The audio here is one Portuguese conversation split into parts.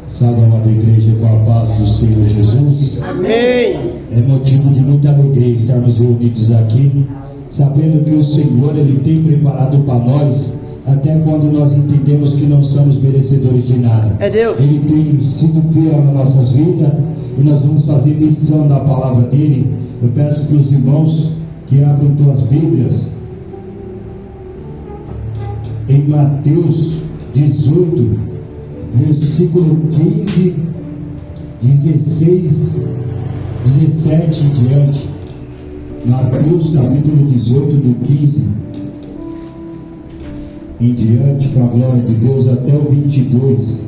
Salve, amada igreja, com a paz do Senhor Jesus. Amém. É motivo de muita alegria estarmos reunidos aqui, sabendo que o Senhor, Ele tem preparado para nós, até quando nós entendemos que não somos merecedores de nada. É Deus. Ele tem sido fiel nas nossas vidas e nós vamos fazer missão da palavra dele. Eu peço para os irmãos que abram suas Bíblias em Mateus 18, versículo 15, 16, 17 em diante. Mateus capítulo 18, do 15 em diante, com a glória de Deus, até o 22.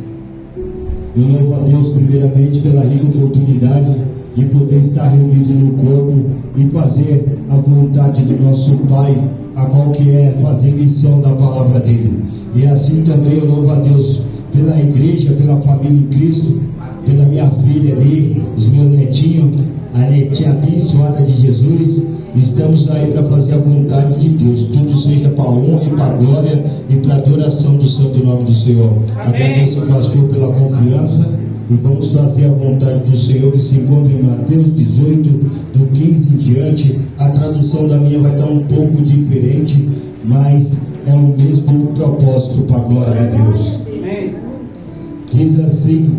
Eu louvo a Deus primeiramente pela rica oportunidade de poder estar reunido no corpo e fazer a vontade do nosso Pai, a qual que é fazer missão da palavra dele. E assim também eu louvo a Deus pela igreja, pela família em Cristo, pela minha filha ali, os meus netinhos, a netinha abençoada de Jesus. Estamos aí para fazer a vontade de Deus. Tudo seja para a honra e para a glória e para a adoração do santo nome do Senhor. Amém. Agradeço ao pastor pela confiança e vamos fazer a vontade do Senhor, que se encontra em Mateus 18, do 15 em diante. A tradução da minha vai estar um pouco diferente, mas é o mesmo propósito para a glória de Deus. Amém. Diz assim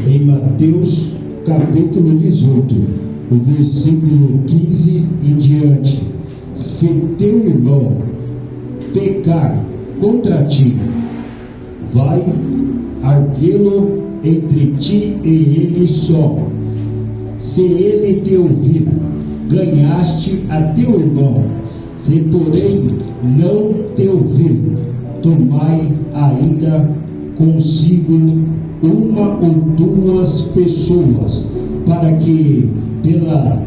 em Mateus capítulo 18, o versículo 15 em diante: se teu irmão pecar contra ti, vai arguê-lo entre ti e ele só. Se ele te ouvir, ganhaste a teu irmão. Se porém não te ouvir, tomai ainda consigo uma ou duas pessoas, para que pela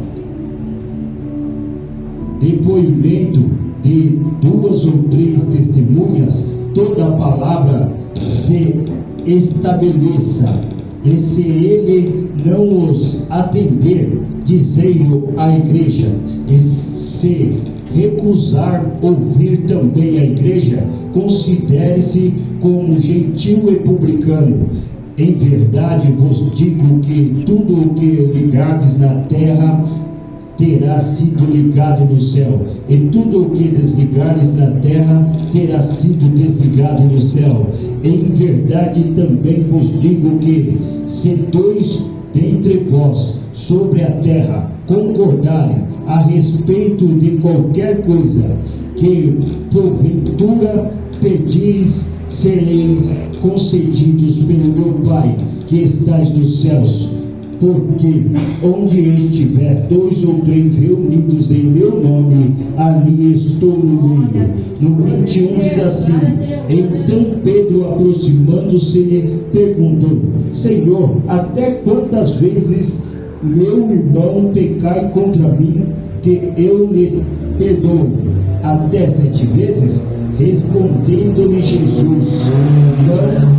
depoimento de duas ou três testemunhas toda a palavra se estabeleça. E se ele não os atender, dizei-o à igreja. E se recusar ouvir também a igreja, considere-se como gentil e publicano. Em verdade vos digo que tudo o que ligardes na terra terá sido ligado no céu, e tudo o que desligares na terra terá sido desligado no céu. Em verdade também vos digo que, se dois dentre vós sobre a terra concordarem a respeito de qualquer coisa que porventura pedires, sereis concedidos pelo meu Pai que estais nos céus. Porque onde estiver dois ou três reunidos em meu nome, ali estou no meio. No 21 diz assim: então Pedro, aproximando-se, lhe perguntou: Senhor, até quantas vezes meu irmão pecai contra mim, que eu lhe perdoe? Até 7 vezes? Respondendo-lhe Jesus: não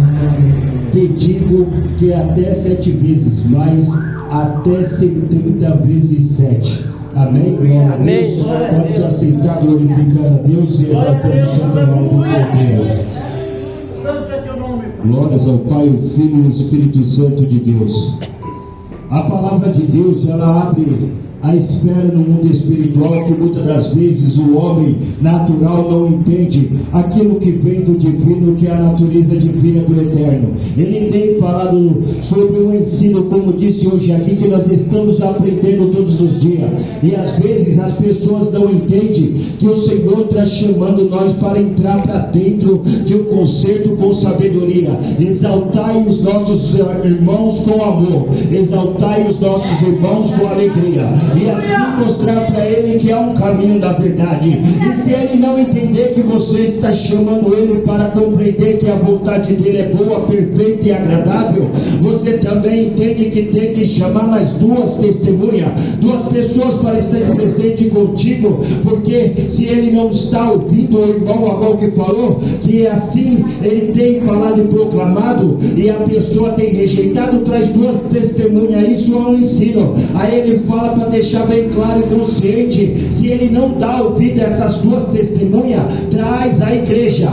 te digo que até 7 vezes, mas até 70 vezes 7. Amém? Glória a Deus. Pode se aceitar, glorificando a Deus e exaltando o santo nome do Cordeiro. Glórias ao Pai, o Filho e o Espírito Santo de Deus. A palavra de Deus, ela abre a esfera no mundo espiritual, que muitas das vezes o homem natural não entende aquilo que vem do divino, que é a natureza divina do eterno. Ele tem falado sobre o ensino, como disse hoje aqui, que nós estamos aprendendo todos os dias, e às vezes as pessoas não entendem que o Senhor está chamando nós para entrar para dentro de um concerto com sabedoria. Exaltai os nossos irmãos com amor, exaltai os nossos irmãos com alegria, e assim mostrar para ele que há um caminho da verdade. E se ele não entender que você está chamando ele para compreender que a vontade dele é boa, perfeita e agradável, você também entende que tem que chamar mais 2 testemunhas, 2 pessoas para estar presente contigo, porque se ele não está ouvindo o irmão Abel que falou, que assim ele tem falado e proclamado, e a pessoa tem rejeitado, traz 2 testemunhas. Isso é um ensino. Aí ele fala para deixar deixar bem claro e consciente. Se ele não dá ouvido a essas duas testemunhas, traz a igreja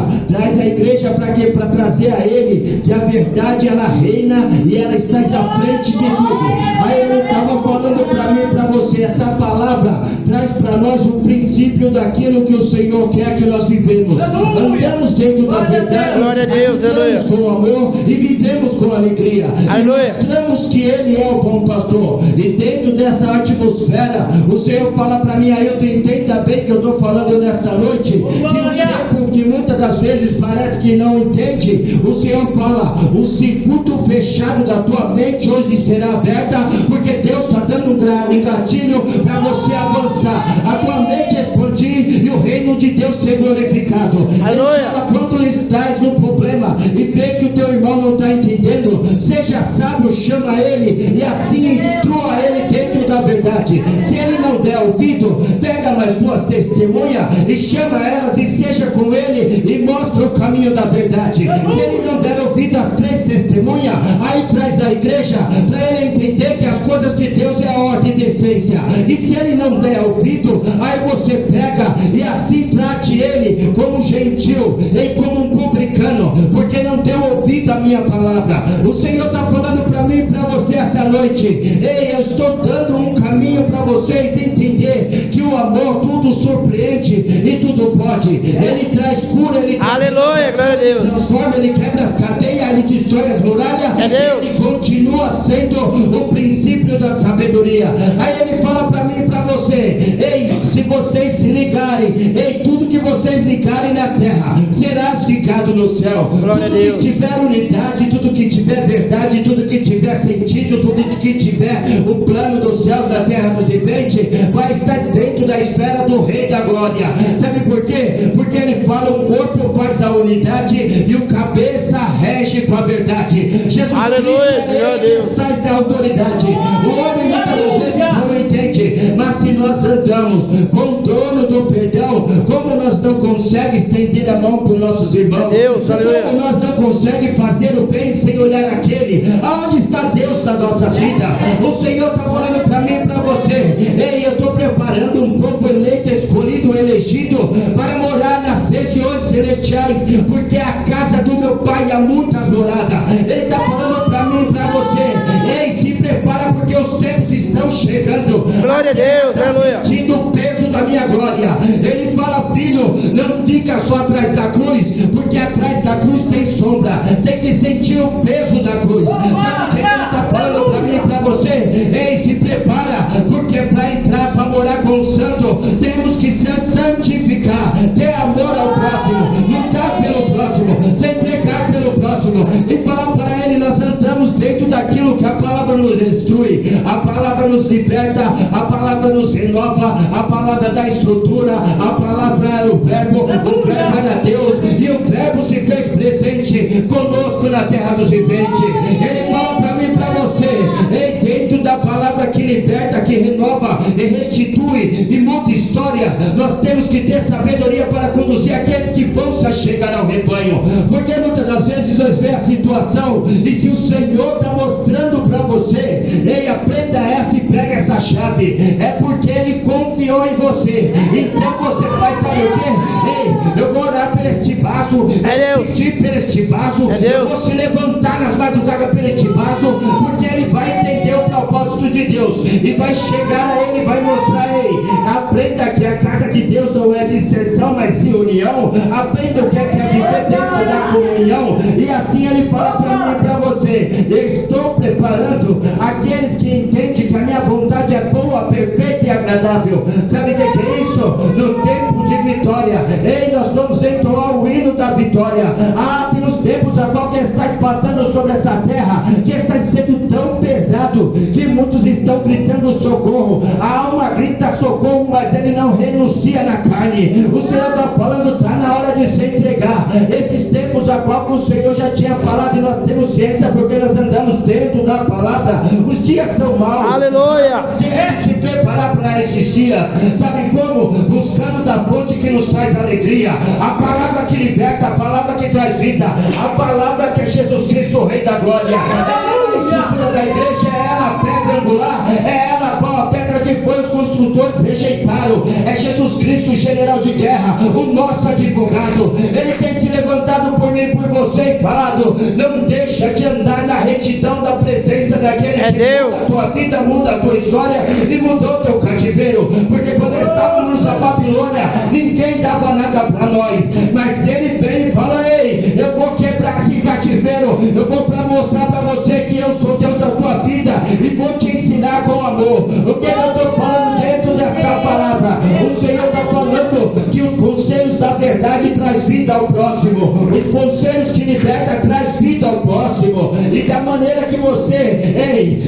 para quê? Para trazer a ele que a verdade ela reina e ela está à frente de tudo. Aí ele estava falando para mim e para você, essa palavra traz para nós o princípio daquilo que o Senhor quer que nós vivemos. Andamos dentro da verdade, glória a Deus, andamos com amor e vivemos com alegria. Aleluia. E mostramos que Ele é o bom pastor. E dentro dessa atmosfera, o Senhor fala para mim, Ailton, entenda bem que eu estou falando nesta noite, que o tempo que muitas das vezes parece que não entende, o Senhor fala, o circuito fechado da tua mente hoje será aberta, porque Deus está dando um gatilho para você avançar, a tua mente expandir e o reino de Deus ser glorificado. Aleluia. Ele fala, quando estás no problema e vê que o teu irmão não está entendendo, seja sábio, chama ele e assim instrua ele dentro da verdade. Se ele não der ouvido, pega mais duas testemunhas e chama elas e seja com ele e mostra o caminho da verdade. Se ele não der ouvido às três testemunhas, aí traz a igreja para ele entender que as coisas de Deus é a ordem de essência. E se ele não der ouvido, aí você pega e assim trate ele como gentil e como um publicano, porque não deu ouvido à minha palavra. O Senhor está falando para mim e para você essa noite. Ei, eu estou dando um caminho para vocês entender que o amor tudo surpreende e tudo pode. Ele traz cura, ele Aleluia, glória a Deus. Transforma, ele quebra as cadeias, ele destrói as muralhas. Ele continua sendo o princípio da sabedoria. Aí ele fala para mim e para você: ei, se vocês se ligarem, ei, tudo que vocês ligarem na terra será ligado no céu. Glória tudo a Deus. que tiver unidade, tudo que tiver verdade, tudo que tiver sentido, tudo que tiver o plano dos céus, da terra dos viventes, vai estar dentro da esfera do Rei da Glória. Sabe por quê? Porque ele fala: o corpo faz a unidade e o cabeça rege com a verdade. Jesus Aleluia, Cristo Senhor é ele Deus. que sai da autoridade. O homem muitas vezes não entende, mas se nós andamos com o trono do perdão, como nós não conseguimos estender a mão para os nossos irmãos, Deus, aleluia. como nós não conseguimos fazer o bem sem olhar aquele, aonde está Deus na nossa vida? O Senhor está falando para mim e para você: ei, eu estou preparando um povo eleito, escolhido, elegido para morar nas regiões celestiais, porque a casa do meu Pai há muitas moradas. Ele está falando para mim e para você: ei, se prepara, porque os tempos estão chegando. Glória a Deus, aleluia. Sentindo o peso da minha glória. Ele fala: filho, não fica só atrás da cruz, porque atrás da cruz tem sombra. Tem que sentir o peso da cruz. Sabe o que ele está falando para mim e para você? Ei, se prepara, porque para entrar, para morar com o santo, temos que se santificar, ter amor ao próximo, lutar pelo próximo, se entregar pelo próximo e falar para ele: nós andamos dentro daquilo que a palavra nos instrui, a palavra nos liberta, a palavra nos renova, a palavra da estrutura, a palavra era o verbo era Deus, e o verbo se fez presente conosco na terra dos viventes. Ele fala para mim e para você: ei, dentro da palavra que liberta, que renova e restitui e muda história, nós temos que ter sabedoria para conduzir aqueles que vão se chegar ao rebanho, porque muitas das vezes nós vemos a situação, e se o Senhor está mostrando para você, ei, aprenda essa e pega essa chave, é porque Ele confiou em você. Então você vai saber o quê? Ei, eu vou orar por este vaso, pedir por este vaso, eu vou se levantar nas madrugadas por este vaso, porque ele vai entender o propósito de Deus e vai chegar a ele, vai mostrar: ei, aprenda que a casa de Deus não é dissensão, mas sim união. Aprenda o que é viver dentro da comunhão. E assim ele fala para mim e para você: eu estou preparando aqueles que entendem que a minha vontade é boa, perfeita e agradável. Sabe o que é isso? No tempo de vitória, ei, nós vamos entoar o hino da vitória. Ah, tem os tempos a qual que está passando sobre essa terra, que está sendo tão pesado que muitos estão gritando socorro. A alma grita socorro, mas ele não renuncia na carne. O Senhor está falando: está na hora de se entregar. Esses tempos a qual que o Senhor já tinha falado, e nós temos ciência porque nós andamos dentro da palavra. Os dias são maus. Aleluia. Nós temos que se preparar para esses dias. Sabe como? Buscando da fonte que nos traz alegria, a palavra que liberta, a palavra que traz vida, a palavra que é Jesus Cristo, o Rei da Glória. A estrutura da igreja é ela a pedra angular, é ela qual a pedra que que foi os construtores rejeitaram. É Jesus Cristo, general de guerra, o nosso advogado. Ele tem se levantado por mim e por você e falado: não deixa de andar na retidão da presença daquele que Deus. muda a tua vida, muda a tua história e mudou teu cativeiro. Porque quando estávamos na Babilônia, ninguém dava nada para nós, mas ele vem e fala: ei, eu vou quebrar esse cativeiro, eu vou mostrar para você que eu sou Deus da tua vida e vou te ensinar com amor. O que eu estou falando dentro desta palavra? O Senhor está falando que os conselhos da verdade traz vida ao próximo, os conselhos que libertam traz vida ao próximo, e da maneira que você,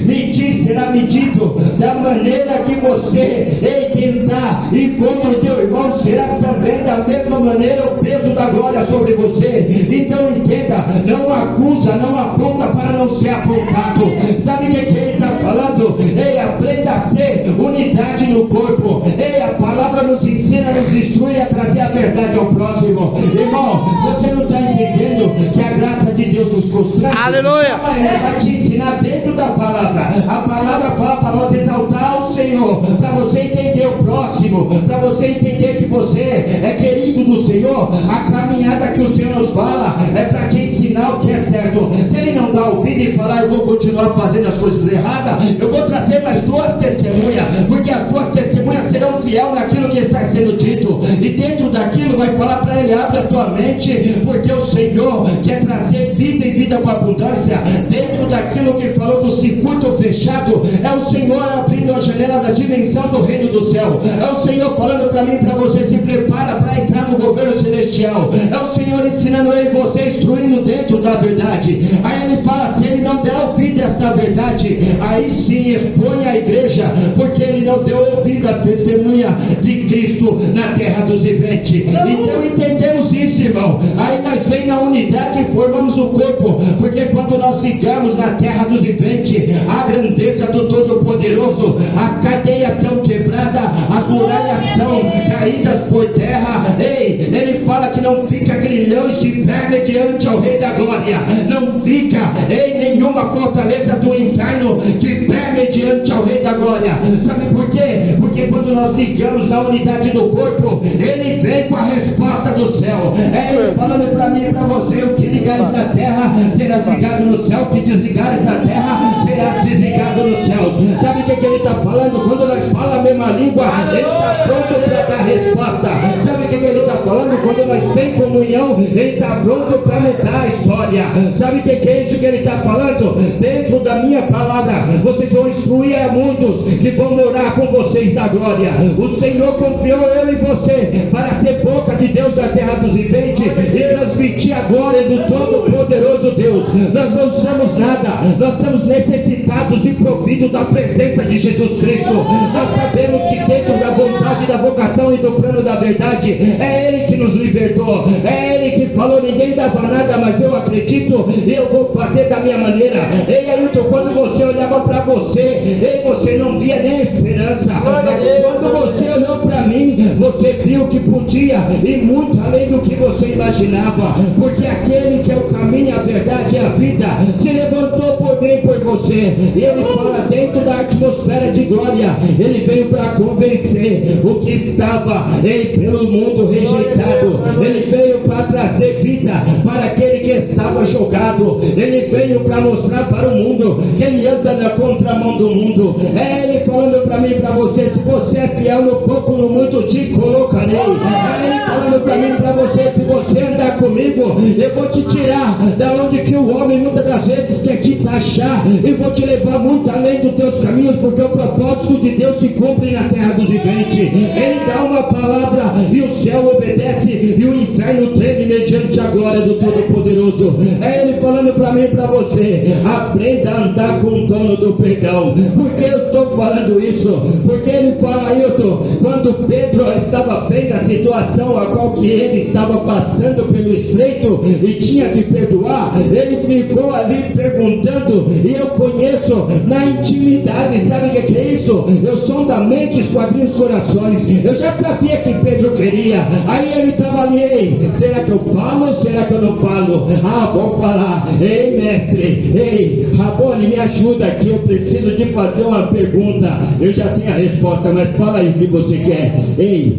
medir será medido, da maneira que você, tentar e contra o teu irmão, serás também da mesma maneira o peso da glória sobre você. Então entenda, não acusa, não aponta para não ser apontado. Sabe o que ele está falando? Aprenda a ser unidade no corpo. A palavra nos ensina, nos instrui a trazer a verdade ao próximo. Irmão, você não está entendendo que a graça de Deus nos constrange? Aleluia! Ela vai te ensinar dentro da palavra. A palavra fala para nós exaltar o Senhor, para você entender o próximo, para você entender que você é querido do Senhor. A caminhada que o Senhor nos fala é para te ensinar o que é certo. Se ele não dá ouvido e falar: eu vou continuar fazendo as coisas erradas, eu vou trazer mais duas testemunhas, porque as duas testemunhas serão fiel naquilo que está sendo dito, e dentro daquilo vai falar para ele: abre a tua mente, porque o Senhor quer trazer vida e vida com abundância. Dentro daquilo que falou do circuito fechado, é o Senhor abrindo a janela da dimensão do reino do céu. É o Senhor falando para mim e para você: se prepara para entrar no governo celestial. É o Senhor ensinando eu e você, instruindo dentro da verdade. Aí ele fala: se ele não der ouvido a esta verdade, aí sim expõe a igreja, porque ele não deu ouvido às testemunhas de Cristo na terra dos viventes. Então entendemos isso, irmão. Aí nós vem na unidade e formamos o corpo, porque quando nós ligamos na terra dos viventes a grandeza do Todo-Poderoso, as cadeias são quebradas, as muralhas são caídas por terra. Ele fala que não fica grilhões de pé mediante ao Rei da Glória, não fica nenhuma fortaleza do inferno de pé mediante ao Rei da Glória. Sabe por quê? Porque quando nós ligamos na unidade do corpo, ele vem com a resposta do céu. Ele falando para mim e para você: o que ligares na terra será ligado no céu, o que desligares na terra será desligado nos céus. Sabe o que ele está falando? Quando nós falamos a mesma língua, ele está pronto para dar resposta. Sabe o que ele está falando? Quando nós temos comunhão, ele está pronto para mudar a história. Sabe o que é isso que ele está falando? Dentro da minha palavra, vocês vão instruir a muitos que vão morar com vocês na glória. O Senhor confiou eu e você para ser boca de Deus da terra dos viventes e transmitir a glória do Todo-Poderoso Deus. Nós não somos nada, nós somos necessitados e providos da presença de Jesus Cristo. Nós sabemos que dentro da vontade, da vocação e do plano da verdade, é Ele que nos libertou, é Ele que falou: ninguém dava nada, mas eu acredito e eu vou fazer da minha maneira. Ei, Ailton, quando você olhava para você, você não via nem esperança, mas quando você olhou para mim, você viu que podia ir muito além do que você imaginava, porque aquele que é o caminho, a verdade e a vida se levantou por mim e por você. E ele fala dentro da atmosfera de glória, ele veio para convencer o que estava pelo mundo rejeitado. Ele veio para trazer vida para aquele que estava jogado. Ele veio para mostrar para o mundo que ele anda na contramão do mundo. É ele falando para mim e para você: se você é fiel no pouco, no muito te colocarei. É ele falando para mim e para você: se você andar comigo, eu vou te tirar da onde que o homem muitas das vezes quer te taxar, e vou te levar muito além dos teus caminhos, porque o propósito de Deus se cumpre na terra dos viventes. Ele dá uma palavra e o céu obedece e o inferno treme mediante a glória do Todo-Poderoso. É ele falando para mim e para você: aprenda a andar com o dono do perdão. Por que eu estou falando isso? Porque ele fala: Ailton, quando Pedro estava bem a situação a qual que ele estava passando pelo estreito e tinha que perdoar, ele ficou ali perguntando, e eu conheço na intimidade, sabe o que é isso? Eu sondamente esquadrinho os corações, eu já sabia que Pedro queria, aí ele estava ali, ei, será que eu falo ou será que eu não falo? Ah, vou falar, ei mestre, ei, Rabone, me ajuda aqui, eu preciso de fazer uma pergunta, eu já tenho a resposta, mas fala aí o que você quer. Ei,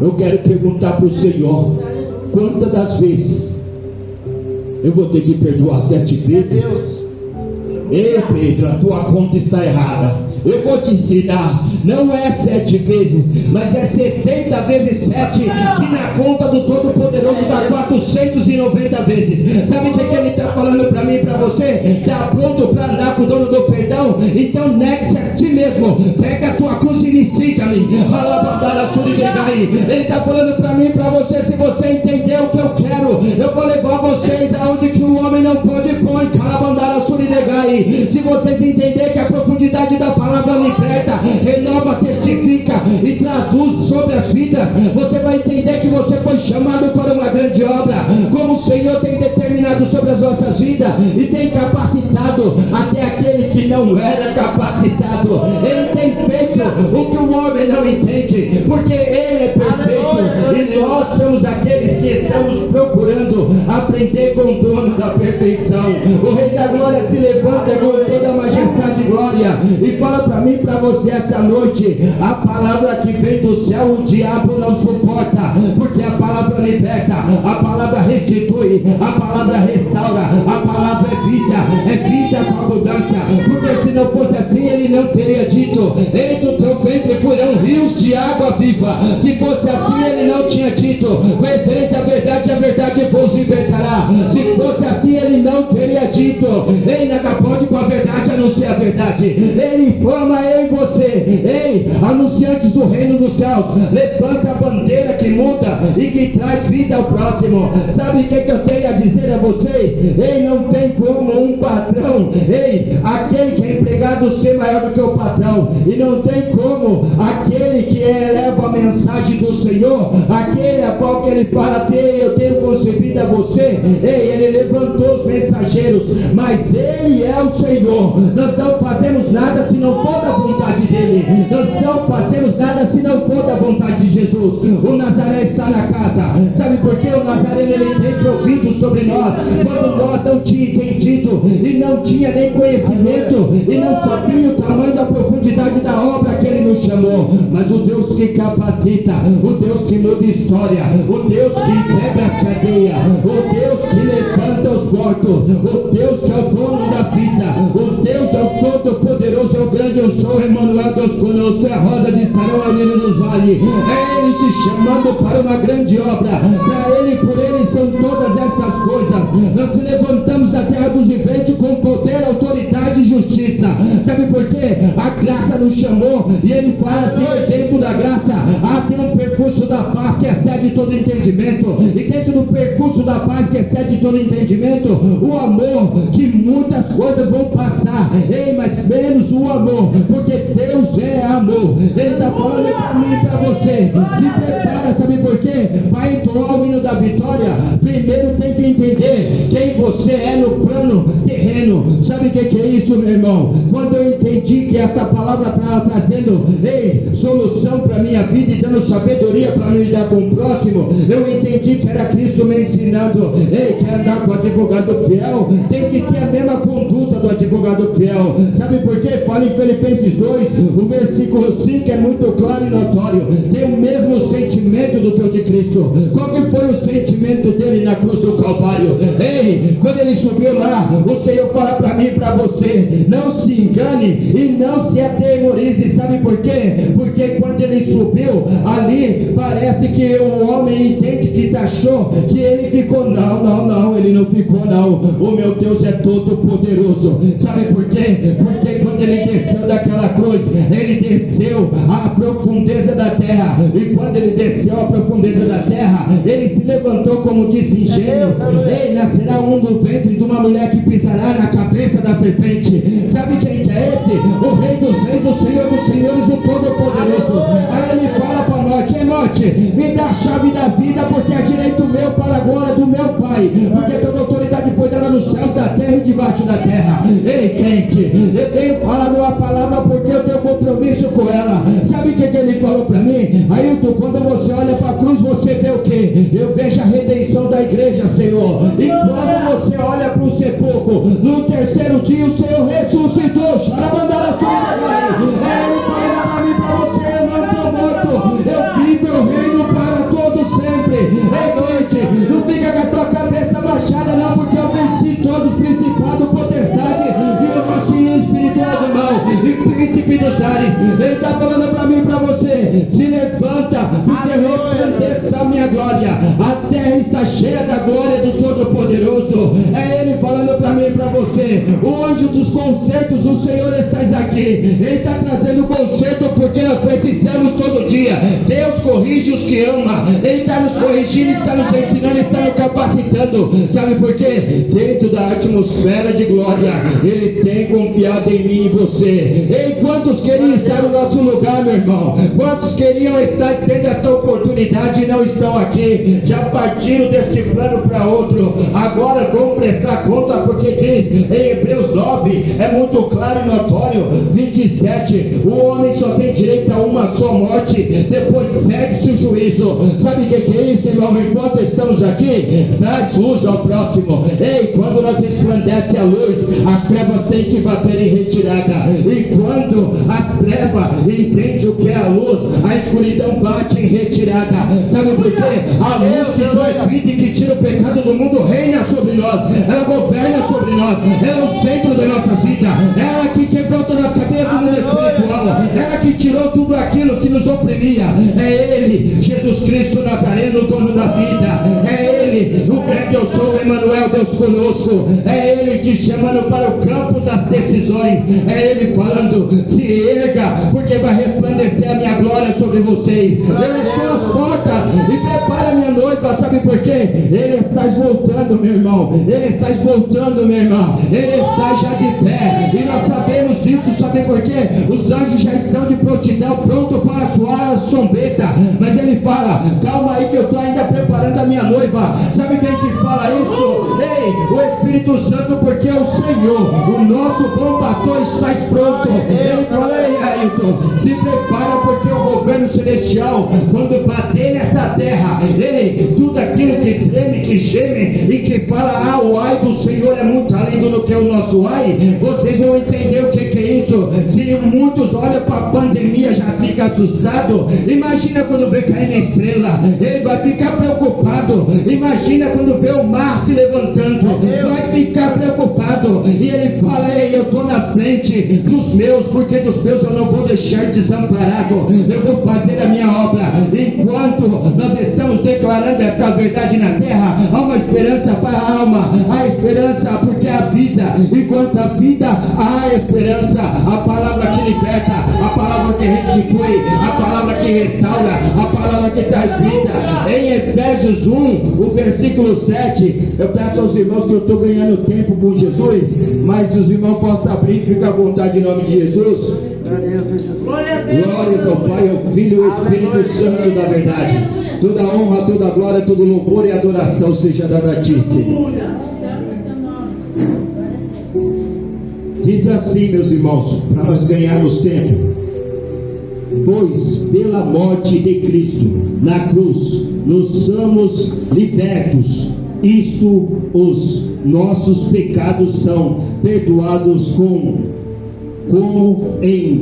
eu quero perguntar para o Senhor, quantas das vezes eu vou ter que perdoar 7 vezes? Ei Pedro, a tua conta está errada. Eu vou te ensinar, não é 7 vezes, mas é 70 vezes 7, que na conta do Todo-Poderoso dá 490 vezes. Sabe o que ele está falando para mim e para você? Está pronto para andar com o dono do perdão? Então negue-se a ti mesmo, pega a tua cruz e me siga-me. Ele está falando para mim e para você, se você entender o que eu quero, eu vou levar vocês aonde que o homem não pode pôr. Se vocês entenderem que a profundidade da palavra liberta, renova, testifica e traz luz sobre as vidas, você vai entender que você foi chamado para uma grande obra, como o Senhor tem determinado sobre as nossas vidas e tem capacitado até aquele que não era capacitado. Ele tem feito o que o homem não entende, porque ele é perfeito e nós somos aqueles que estamos procurando aprender com o dono da perfeição. O Rei da Glória se levanta com toda a majestade e glória e fala para mim e para você essa noite: a palavra que vem do céu o diabo não suporta, porque a palavra liberta, a palavra restitui, a palavra restaura, a palavra é vida com abundância, porque se não fosse assim ele não teria dito: ei, do teu ventre fluirão rios de água viva. Se fosse assim ele não tinha dito: conhecereis a verdade vos libertará. Se fosse assim ele não teria dito: ei, nada pode com a verdade a não ser a verdade. Ele forma eu e você, ei, anunciantes do reino dos céus, levanta a bandeira que muda e que traz vida ao próximo. Sabe o que eu tenho a dizer a vocês? Ei, não tem como um patrão, ei, aquele que é empregado ser maior do que o patrão, e não tem como aquele que eleva a mensagem do Senhor, aquele a qual que ele fala assim: eu tenho concebido a você, ei, ele levantou os mensageiros, mas ele é o Senhor. Nós não fazemos nada se não for da vontade dele, nós não fazemos nada se não for da vontade de Jesus. O Nazaré está na casa, sabe por quê? O Nazareno ele tem provido sobre nós, quando nós não tínhamos entendido e não tinha nem conhecimento e não sabia o tamanho da profundidade da obra que ele nos chamou. Mas o Deus que capacita, o Deus que muda história, o Deus que quebra as cadeias, o Deus que levanta os mortos, o Deus que é o dono da vida, o Deus é o Todo-Poderoso, é o grande eu sou, Emmanuel, Deus conosco, é a rosa de Sarão, a menina dos vales. É ele te chamando para uma grande obra, para ele e por ele são todas essas coisas. Nós se levantamos da terra dos viventes com poder, autoridade e justiça. Sabe por quê? A graça nos chamou e ele fala assim: dentro da graça tem um percurso da paz que excede todo entendimento, e dentro do percurso da paz que excede todo entendimento, o amor, que muitas coisas vão passar, ei, mas menos o amor, porque Deus é amor. Ele está falando para mim e para você: se prepara, sabe por quê? Para entoar o hino da vitória, primeiro tem que entender quem você é no plano terreno. Sabe o que é isso, meu irmão? Quando eu entendi que esta palavra estava trazendo, ei, solução para a minha vida e dando sabedoria para me lidar com o próximo, eu entendi que era Cristo me ensinando: ei, quer andar com o advogado fiel? Tem que ter a mesma conduta do advogado fiel. Sabe por quê? Fala em Filipenses 2, o versículo 5 é muito claro e notório: tem o mesmo sentimento do que o de Cristo. Qual que foi o sentimento dele na cruz do Calvário? Ei, quando ele subiu lá, o Senhor fala para mim e para você: não se engane e não se atemorize. Sabe por quê? Porque quando ele subiu ali, parece que o homem entende que achou que ele ficou. Não, ele não ficou não. O meu Deus é todo poderoso. Sabe por quê? Porque quando ele desceu daquela cruz, ele desceu à profundeza da terra, e quando ele desceu à profundeza da terra, ele se levantou, como disse em Gênesis: ei, nascerá um do ventre de uma mulher que pisará na cabeça da serpente. Sabe quem que é esse? O Rei dos Reis, o Senhor dos Senhores, o Todo-Poderoso. Aí ele fala para a morte: ei, morte, me chave da vida, porque é direito meu para a glória do meu Pai, porque toda autoridade foi dada nos céus, da terra e debaixo da terra. Ei, crente, eu tenho falado a palavra porque eu tenho compromisso com ela. Sabe o que ele falou para mim? Ailton, quando você olha para a cruz, você vê o que? Eu vejo a redenção da igreja, Senhor. E quando você olha para o sepulcro, no terceiro dia o Senhor ressuscitou. Charabandará sobre ele falou para mim, para você: eu não estou morto, eu vivo, eu reino para todo sempre. Ei, crente, não fica com a tua cabeça baixada não, porque eu venci todos os principados, potestade e o rostinho espiritual do mal e príncipe dos ares. Ele está falando para mim e para você: se levanta, porque resplandeça a minha glória. A terra está cheia da glória do Todo-Poderoso. É Ele falando para mim e para você: o anjo dos concertos, o Senhor está aqui. Ele está trazendo conserto, porque nós precisamos todo dia. Deus corrige os que ama. Ele está nos corrigindo, está nos ensinando, está nos capacitando. Sabe por quê? Dentro da atmosfera de glória, Ele tem confiado em mim e você. Ei, quantos queriam estar no nosso lugar, meu irmão? Quantos queriam estar tendo esta oportunidade e não estão aqui? Já partiram deste plano para outro. Agora vão prestar conta, porque diz em Hebreus 9, é muito claro e notório, 27, o homem só tem direito a uma só morte, depois segue-se o juízo. Sabe o que é isso, irmão? Enquanto estamos aqui, traz luz ao próximo. Ei, quando nós resplandece a luz, as trevas têm que bater em retirada. E quando as trevas entendem o que é a luz, a escuridão bate em retirada. Sabe por quê? A luz que traz vida e que tira o pecado do mundo reina sobre nós. Ela governa sobre nós. Ela é o centro da nossa vida. Ela que quebrou todas as cadeias do mundo espiritual. Ela que tirou tudo aquilo que nos oprimia. É Ele, Jesus Cristo Nazareno, o dono da vida. É Ele, o grande eu sou, Emmanuel, Deus conosco. É Ele te chamando para o campo das decisões. É Ele falando: se erga, porque vai resplandecer a minha glória sobre vocês. Eu estou às portas e prepara minha noiva. Sabe por quê? Ele está voltando, meu irmão. Ele está voltando, minha irmã. Ele está já de pé. E nós sabemos disso. Sabe por quê? Os anjos já estão de prontidão, pronto para soar a trombeta. Mas ele fala: calma aí que eu estou ainda preparando a minha noiva. Sabe quem que fala isso? Ei, o Espírito Santo, porque o Senhor, o nosso bom pastor, está pronto. Ele fala: ei, Ailton, se prepara, porque o governo celestial, quando bater nessa terra, ei, tudo aquilo que treme, que geme e que fala: ah, o ai do Senhor é muito além do que o nosso ai. Vocês vão entender o que é isso. Se muitos olham para a pandemia, já fica assustado. Imagina quando vê cair na estrela, ele vai ficar preocupado. Imagina quando vê o mar se levantando, vai ficar preocupado. E ele fala: ei, eu estou na frente dos meus, porque dos meus eu não vou deixar desamparado. Eu vou fazer a minha obra. Enquanto nós estamos declarando essa verdade na terra, há uma esperança para a alma. Há esperança porque há vida. Enquanto há vida, há esperança. A palavra que liberta, a palavra que restitui, a palavra que restaura, a palavra que traz vida. Em Efésios 1, o versículo 7, eu peço aos irmãos que eu estou ganhando tempo com Jesus, mas se os irmãos possam abrir, fica à vontade em nome de Jesus. Glórias ao Pai, ao Filho e ao Espírito Santo da verdade. Toda honra, toda glória, todo louvor e adoração seja dada a ti, Senhor. Diz assim, meus irmãos, para nós ganharmos tempo: pois pela morte de Cristo na cruz nos somos libertos, isto os nossos pecados são perdoados como em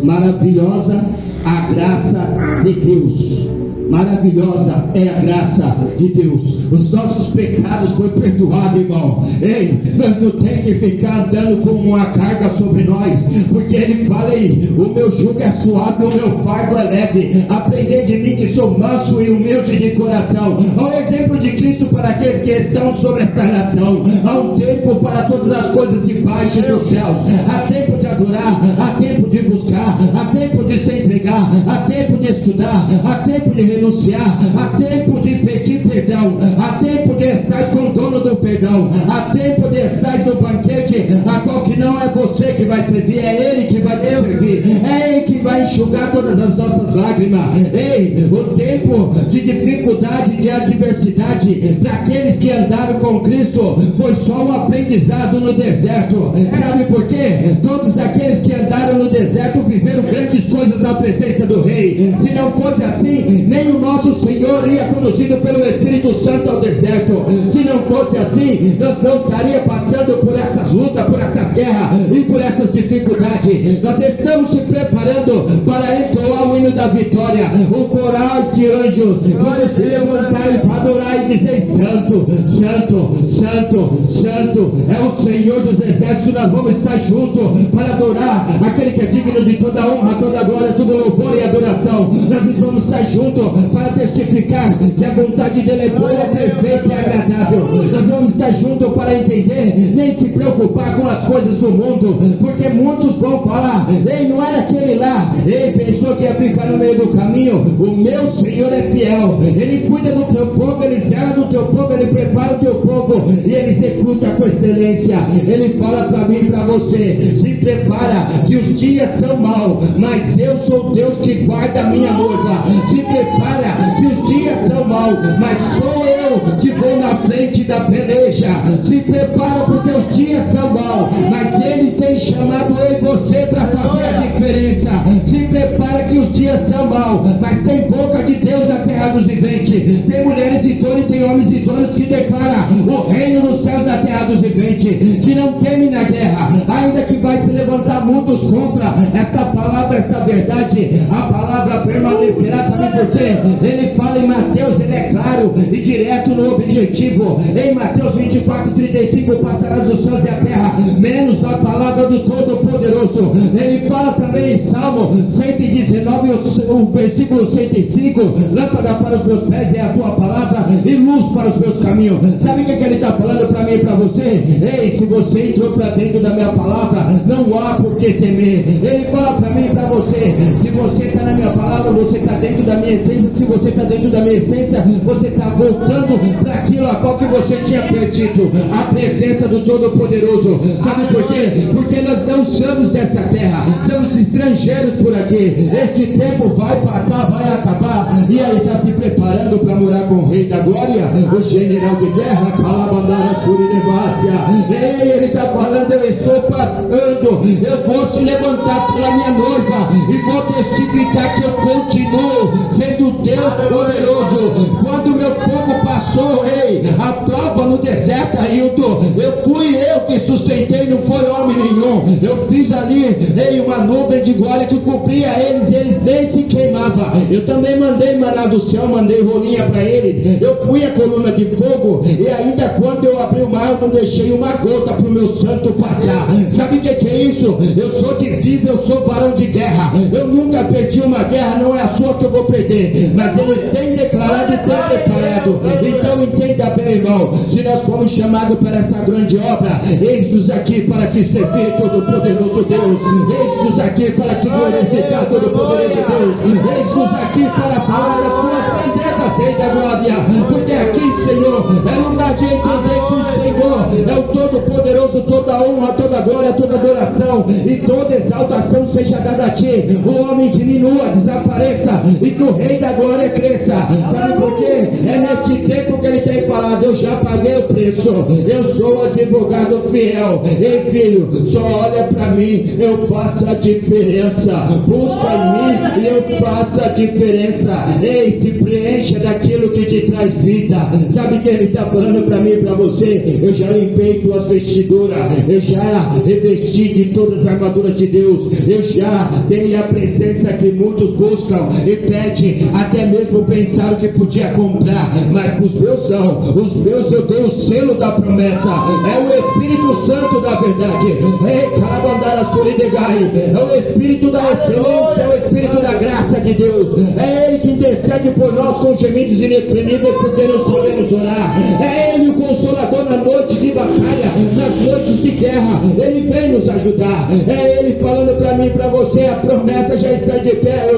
maravilhosa a graça de Deus. Maravilhosa é a graça de Deus. Os nossos pecados foram perdoados, irmão. Ei, nós não temos que ficar andando com uma carga sobre nós, porque ele fala aí: o meu jugo é suave, o meu fardo é leve. Aprendei de mim, que sou manso e humilde de coração. Há um exemplo de Cristo para aqueles que estão sobre esta nação. Há um tempo para todas as coisas debaixo dos céus. Há tempo de adorar, há tempo de buscar, há tempo de se entregar, há tempo de estudar, há tempo de renunciar, há tempo de pedir perdão, há tempo de estar com o dono do perdão, há tempo de estar no banquete, a qual que não é você que vai servir, é Ele que vai te servir, é Ele que vai enxugar todas as nossas lágrimas. Ei, o tempo de dificuldade, de adversidade, para aqueles que andaram com Cristo, foi só um aprendizado no deserto. Sabe por quê? Todos aqueles que andaram no deserto viveram grandes coisas na presença do Rei. Se não fosse assim, nem o nosso Senhor ia conduzido pelo Espírito Santo ao deserto. Se não fosse assim, nós não estaríamos passando por essas lutas, por essas guerras e por essas dificuldades. Nós estamos se preparando para entoar o hino da vitória. O coral de anjos vão se levantar para adorar e dizer: Santo, Santo, Santo, Santo é o Senhor dos exércitos. Nós vamos estar juntos para adorar aquele que é digno de toda honra, toda glória, todo louvor e adoração. Nós vamos estar juntos para testificar que a vontade dele é boa, perfeita e agradável. Nós vamos estar juntos para entender, nem se preocupar com as coisas do mundo, porque muitos vão falar: ei, não era aquele lá, ei, pensou que ia ficar no meio do caminho. O meu Senhor é fiel, ele cuida do teu povo, ele zela do teu povo, ele prepara o teu povo e ele executa com excelência. Ele fala para mim e para você: se prepara, que os dias são maus, mas eu sou Deus que guarda a minha noiva. Se prepara, que os dias são maus, mas sou eu que vou na frente da peleja. Se prepara, porque os dias são maus, mas ele tem chamado eu e você para fazer a diferença. Se prepara, que os dias são maus, mas tem boca de Deus na terra dos viventes. Tem mulheres idôneas, tem homens idôneos que declaram o reino dos céus na terra dos viventes, que não temem na guerra, ainda que vai se levantar muitos contra esta palavra, esta verdade. A palavra permanecerá. Sabe por quê? Ele fala em Mateus, ele é claro e direto no objetivo. Em Mateus 24:35, passarás os céus e a terra, menos a palavra do Todo-Poderoso. Ele fala também em Salmo 119, o versículo 105, lâmpada para os meus pés é a tua palavra e luz para os meus caminhos. Sabe o que ele está falando para mim e para você? Ei, se você entrou para dentro da minha palavra, não há por que temer. Ele fala para mim e para você: se você está na minha palavra, você está dentro da minha essência. Se você está dentro da minha essência, você está voltando para aquilo a qual que você tinha perdido, a presença do Todo-Poderoso. Sabe por quê? Porque nós não somos dessa terra, somos estrangeiros por aqui. Esse tempo vai passar, vai acabar, e aí está se preparando para morar com o Rei da Glória, o general de guerra, Calabandara Surinevácia. Ei, ele está falando: eu estou passando, eu vou se levantar pela minha noiva e vou testificar que eu continuo sendo Deus poderoso. Quando meu povo passou, ei, a prova no deserto, Ailton, fui eu que sustentei, não foi homem nenhum. Eu fiz ali, ei, uma nuvem de glória que cobria eles, e eles nem se queimavam. Eu também mandei maná do céu, mandei rolinha para eles. Eu fui a coluna de fogo, e ainda quando eu abri o mar, eu não deixei uma gota para o meu santo passar. Sabe o que é isso? Eu sou divisa, eu sou varão de guerra. Eu nunca perdi uma guerra, não é a sua que eu vou perder, mas ele tem declarado e tem preparado. Então entenda bem, irmão, se nós fomos chamados para essa grande obra, eis-nos aqui para te servir, Todo-Poderoso Deus. Eis-nos aqui para te glorificar, Todo-Poderoso Deus. Eis-nos aqui para falar das suas grandetas, Rei da Glória. Porque aqui, Senhor, é lugar de entender que o Senhor é o Todo-Poderoso. Toda honra, toda glória, toda adoração e toda exaltação seja dada a ti. O homem diminua, desapareça, e que o Rei da Glória cresça. Sabe por quê? É neste tempo que ele tem falado: eu já paguei o preço, eu sou advogado fiel. Ei, filho, só olha para mim, eu faço a diferença. Busca em mim e eu faço a diferença. Ei, se preencha daquilo que te traz vida. Sabe o que ele está falando para mim e para você? Eu já limpei tuas vestiduras, eu já revesti de todas as armaduras de Deus, eu já dei a presença que muitos buscam e pedem, até mesmo pensaram que podia comprar, mas os meus não, os meus eu dei o selo da promessa. É o Espírito Santo da verdade. Ei, Calabandara Suridegai, é o Espírito da excelência, é o Espírito da graça de Deus. É Ele que intercede por nós com gemidos inexprimíveis, porque não sabemos orar. É Ele o Consolador na noite de batalha, nas noites de guerra. Ele vem nos ajudar. É Ele falando para mim e para você: a promessa já está de pé,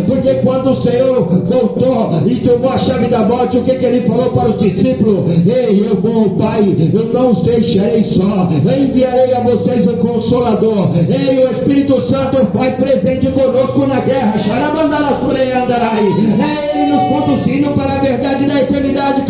porque quando o Senhor voltou e tomou a chave da morte, o que Ele falou para os discípulos? Ei, eu vou, Pai, eu não os deixarei só, eu enviarei a vocês um Consolador. Ei, o Espírito Santo vai presente conosco na guerra. Xarabandara Sureia. eternidade,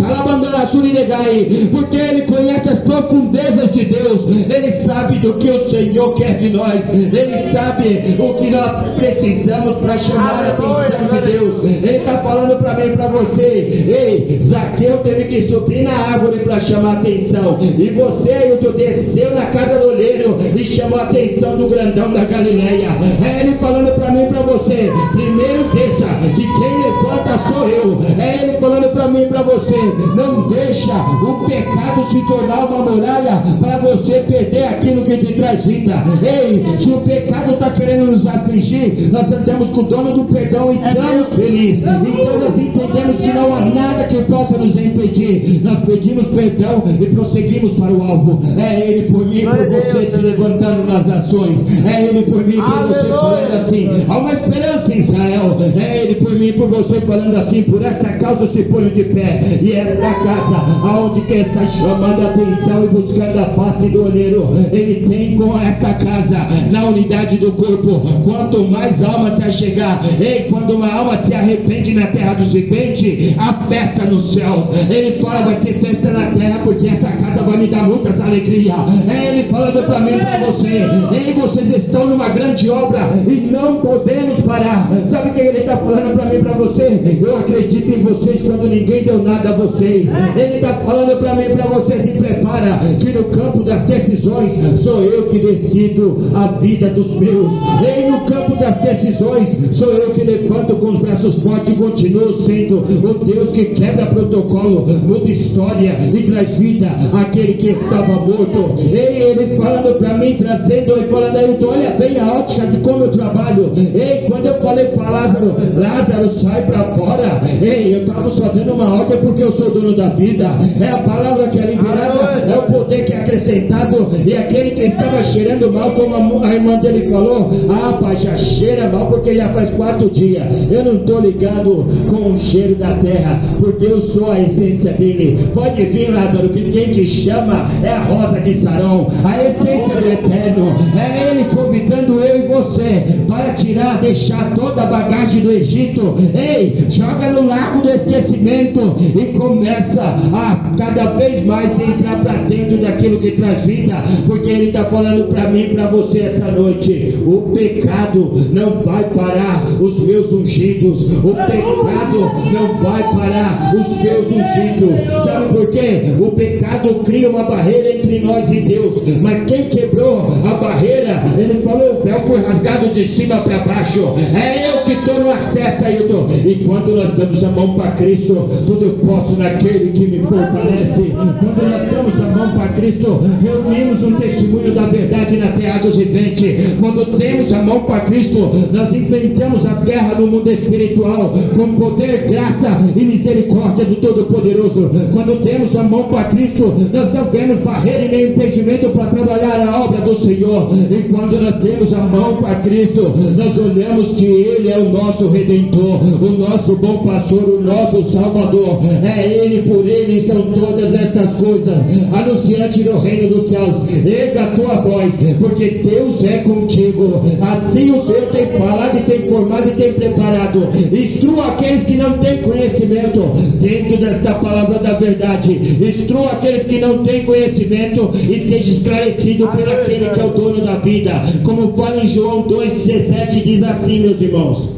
porque Ele conhece as profundezas de Deus, Ele sabe do que o Senhor quer de nós, Ele sabe o que nós precisamos para chamar a atenção de Deus. Ele está falando para mim e para você: ei, Zaqueu teve que subir na árvore para chamar a atenção, e você, Ailton, desceu na casa do oleiro e chamou a atenção do grandão da Galileia. É Ele falando para mim e para você: primeiro desça, que quem levanta sou eu. É Ele falando para mim e para você: não deixa o pecado se tornar uma muralha para você perder aquilo que te traz vida. Ei, se o pecado está querendo nos afligir, nós andamos com o dono do perdão e estamos felizes. Então nós entendemos que não há nada que possa nos impedir. Nós pedimos perdão e prosseguimos para o alvo. É Ele por mim, por você se levantando nas ações. É Ele por mim, por você falando assim: há uma esperança em Israel. É Ele por mim, por você falando assim: por esta causa se põe de pé. E esta casa, aonde que está chamando a atenção e buscando a face do olheiro, Ele tem com esta casa, na unidade do corpo. Quanto mais alma se achegar, ei, quando uma alma se arrepende na terra dos viventes, há festa no céu. Ele fala: vai ter festa na terra, porque essa casa vai me dar muitas alegrias. É Ele falando para mim e para você: ei, vocês estão numa grande obra e não podemos parar. Sabe o que Ele está falando para mim e para você? Eu acredito em vocês quando ninguém deu nada a vocês. Ele está falando para mim e para você: se prepara, que no campo das decisões sou eu que decido a vida dos meus. E no campo das decisões sou eu que levanto com os braços fortes e continuo sendo o Deus que quebra protocolo, muda história e traz vida àquele que estava morto. E Ele falando para mim, trazendo e falando: Ailton, olha bem a ótica de como eu trabalho. Ei, quando eu falei para Lázaro: Lázaro, sai para fora. Ei, eu estava só dando uma ordem porque eu sou dono da vida. É a palavra que é liberada, é o poder que é acrescentado. E aquele que estava cheirando mal, como a irmã dele falou: ah, pai, já cheira mal porque já faz 4 dias. Eu não estou ligado com o cheiro da terra, porque eu sou a essência dele. Pode vir, Lázaro, que quem te chama é a rosa de Sarão, a essência do eterno. É Ele convidando eu e você para tirar, deixar toda a bagagem do Egito. Ei, joga no lago do esquecimento e começa a cada vez mais entrar para dentro daquilo que traz vida, porque Ele está falando para mim e para você essa noite: o pecado não vai parar os meus ungidos. O pecado não vai parar os meus ungidos. Sabe por quê? O pecado cria uma barreira entre nós e Deus, mas quem quebrou a barreira, Ele falou: o véu foi rasgado de cima para baixo. É eu que estou no acesso, Ailton. E quando nós damos a mão para Cristo, tudo eu posso naquele que me fortalece. Quando nós damos a mão para Cristo, reunimos um testemunho da verdade na terra dos viventes. Quando temos a mão para Cristo, nós enfrentamos as guerras no mundo espiritual com poder, graça e misericórdia do Todo-Poderoso. Quando temos a mão para Cristo, nós não vemos barreira e nem impedimento para trabalhar a obra do Senhor. E quando nós temos a mão para Cristo, nós olhamos que Ele é o nosso Redentor, o nosso bom pastor, o nosso Salvador. É Ele, por Ele são todas estas coisas. Anunciante do reino dos céus, erga a tua voz, porque Deus é contigo. Assim o Senhor tem falado e tem formado e tem preparado. Instrua aqueles que não têm conhecimento dentro desta palavra da verdade. Instrua aqueles que não têm conhecimento e seja esclarecido por aquele que é o dono da vida. Como fala em João 2,17, diz assim, meus irmãos: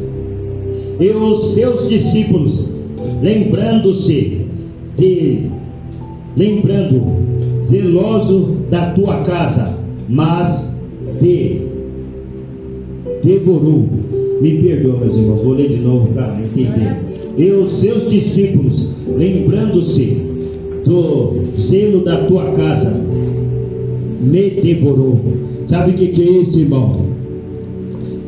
e os seus discípulos, lembrando, zeloso da tua casa, mas devorou. Me perdoa, meus irmãos, vou ler de novo para entender. E os seus discípulos, lembrando-se do zelo da tua casa, me devorou. Sabe o que é isso, irmão?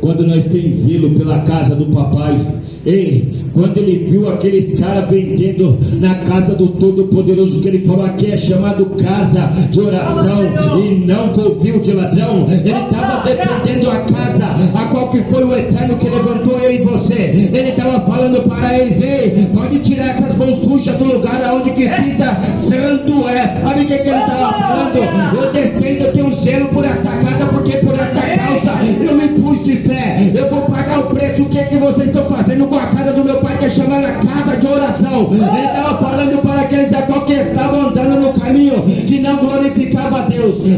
Quando nós temos zelo pela casa do papai. Ei, quando ele viu aqueles caras vendendo na casa do Todo-Poderoso, que ele falou: aqui é chamado casa de oração e não covil de ladrão. Ele estava defendendo a casa a qual que foi o Eterno que levantou eu e você. Ele estava falando para eles: ei, pode tirar essas mãos sujas do lugar aonde que pisa santo é. Sabe o que ele estava falando? Eu defendo, eu tenho zelo por esta casa, porque por esta causa eu me pus de pé. Eu vou pagar o preço. O que vocês estão fazendo com a casa do meu pai, que é chamada casa de oração? Ele estava falando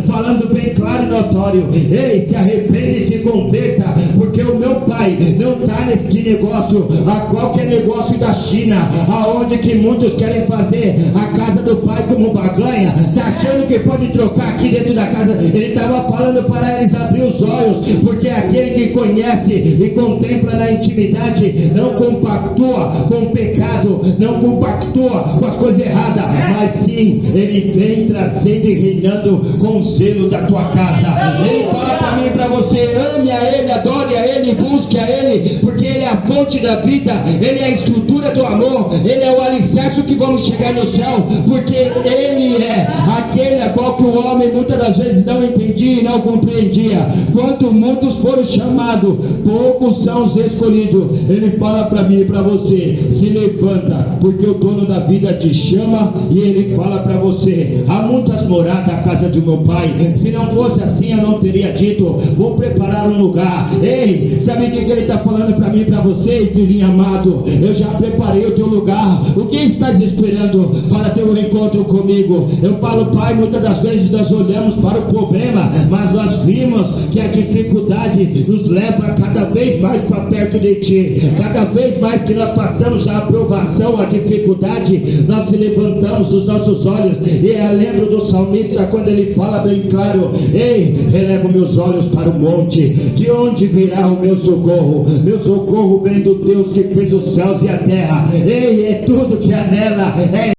falando bem claro e notório: ei, se arrepende e se converta, porque o meu pai não está neste negócio, a qualquer negócio da China, aonde que muitos querem fazer a casa do pai como baganha, tá achando que pode trocar aqui dentro da casa. Ele estava falando para eles abrir os olhos, porque aquele que conhece e contempla na intimidade não compactua com o pecado, não compactua com as coisas erradas, mas sim, ele vem trazendo e reinando com o zelo da tua casa. Ele fala para mim e para você: ame a Ele, adore a Ele, busque a Ele, porque Ele é a fonte da vida, Ele é a estrutura do amor, Ele é o alicerce que vamos chegar no céu, porque Ele é aquele a qual que o homem muitas das vezes não entendia e não compreendia. Quanto muitos foram chamados, poucos são os escolhidos. Ele fala para mim e para você: se levanta, porque o dono da vida te chama, e Ele fala para você: há muitas moradas na casa de meu pai. Se não fosse assim, eu não teria dito: vou preparar um lugar. Ei, sabe o que Ele está falando para mim e para você, filhinho amado? Eu já preparei o teu lugar. O que estás esperando para ter um encontro comigo? Eu falo, Pai, muitas das vezes nós olhamos para o problema, mas nós vimos que a dificuldade nos leva cada vez mais para perto de Ti. Cada vez mais que nós passamos a aprovação, a dificuldade, nós se levantamos os nossos olhos. E eu lembro do salmista quando ele fala bem claro: ei, elevo meus olhos para o monte, de onde virá o meu socorro? Meu socorro vem do Deus que fez os céus e a terra. Ei, é tudo que há nela, é